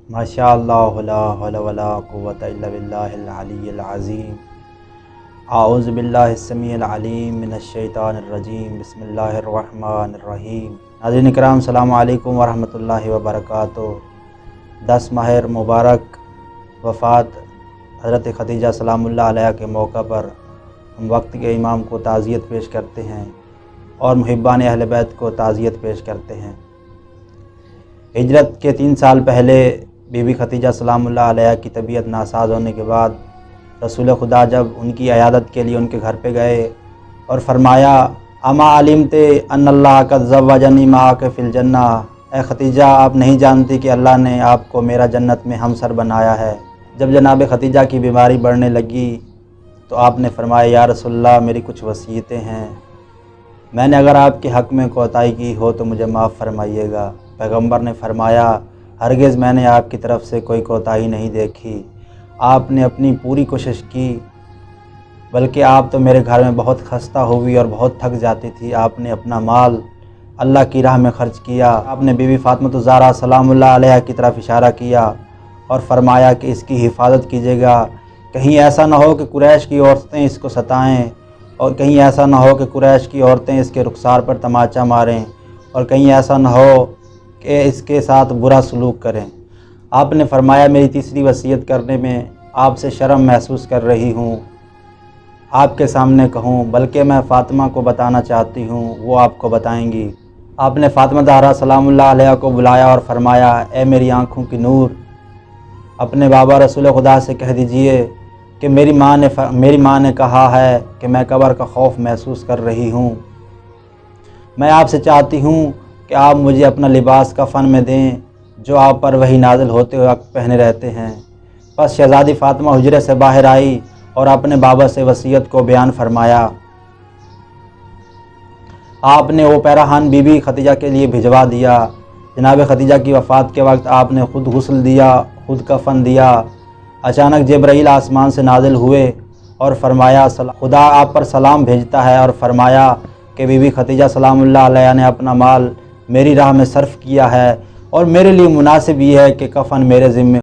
माशाअल्लाह ला हौला वला कुव्वता इल्ला बिल्लाहिल अलिय्यिल अज़ीम। आऊज़ु बिल्लाहि अस्समीइल अलीम मिनश शैतानिर रजीम। बिस्मिल्लाहिर रहमानिर रहीम। नाज़रीन इकराम, अस्सलामु अलैकुम व रहमतुल्लाहि व बरकातुहू। 10 माह मुबारक वफ़ात हज़रत खदीजा सलामुल्लाह अलैहा के मौका पर हम वक्त के इमाम को ताज़ियत पेश करते हैं और मुहिब्बान अहले बैत को ताज़ियत पेश करते हैं। हिजरत के 3 साल पहले बीबी खदीजा सलामुल्लाह अलैहा की तबीयत नासाज होने के बाद रसूल खुदा जब उनकी इयादत के लिए उनके घर पे गए और फरमाया, अमा अलिमते अन्नल्लाह क़द ज़व्वजनी माअक फ़िल जन्ना। ए खदीजा, आप नहीं जानती कि अल्लाह ने आपको मेरा जन्नत में हमसर बनाया है। जब जनाब खदीजा की बीमारी बढ़ने लगी तो आपने फरमाया, या रसूलल्लाह, मेरी कुछ वसीयतें हैं, मैंने अगर आपके हक़ में कोताही की हो तो मुझे माफ़ फरमाइएगा। पैगंबर ने फरमाया, हरगिज़ मैंने आपकी तरफ से कोई कोताही नहीं देखी। आपने अपनी पूरी कोशिश की, बल्कि आप तो मेरे घर में बहुत खस्ता हुई और बहुत थक जाती थी। आपने अपना माल अल्लाह की राह में ख़र्च किया। आपने बीवी फ़ातिमा ज़हरा सलामुल्लाह अलैहा की तरफ इशारा किया और फरमाया कि इसकी हिफाजत कीजिएगा, कहीं ऐसा ना हो कि कुरैश की औरतें इसको सताएं, और कहीं ऐसा ना हो कि कुरैश की औरतें इसके रुखसार पर तमाचा मारें, और कहीं ऐसा ना हो कि इसके साथ बुरा सलूक करें। आपने फरमाया, मेरी तीसरी वसीयत करने में आपसे शर्म महसूस कर रही हूँ, आपके सामने कहूँ, बल्कि मैं फ़ातिमा को बताना चाहती हूँ, वो आपको बताएंगी। आपने फ़ातिमा ज़हरा सलामुल्लाह अलैहा को बुलाया और फरमाया, ए मेरी आँखों की नूर, अपने बाबा रसूल खुदा से कह दीजिए कि मेरी माँ ने कहा है कि मैं कब्र का खौफ महसूस कर रही हूँ। मैं आपसे चाहती हूँ कि आप मुझे अपना लिबास कफ़न में दें जो आप पर वही नाज़िल होते वक्त पहने रहते हैं। बस शहज़ादी फ़ातिमा हुजरे से बाहर आई और अपने बाबा से वसीयत को बयान फरमाया। आपने वो पैराहान बीबी खदीजा के लिए भिजवा दिया। जनाब खदीजा की वफ़ात के वक्त आपने ख़ुद गुस्ल दिया, ख़ुद कफ़न दिया। अचानक जिब्राईल आसमान से नाज़िल हुए और फरमाया, खुदा आप पर सलाम भेजता है, और फरमाया कि बीबी खदीजा सलामुल्लाह अलैहा ने अपना माल मेरी राह में सर्फ़ किया है और मेरे लिए मुनासिब ये है कि कफ़न मेरे ज़िम्मे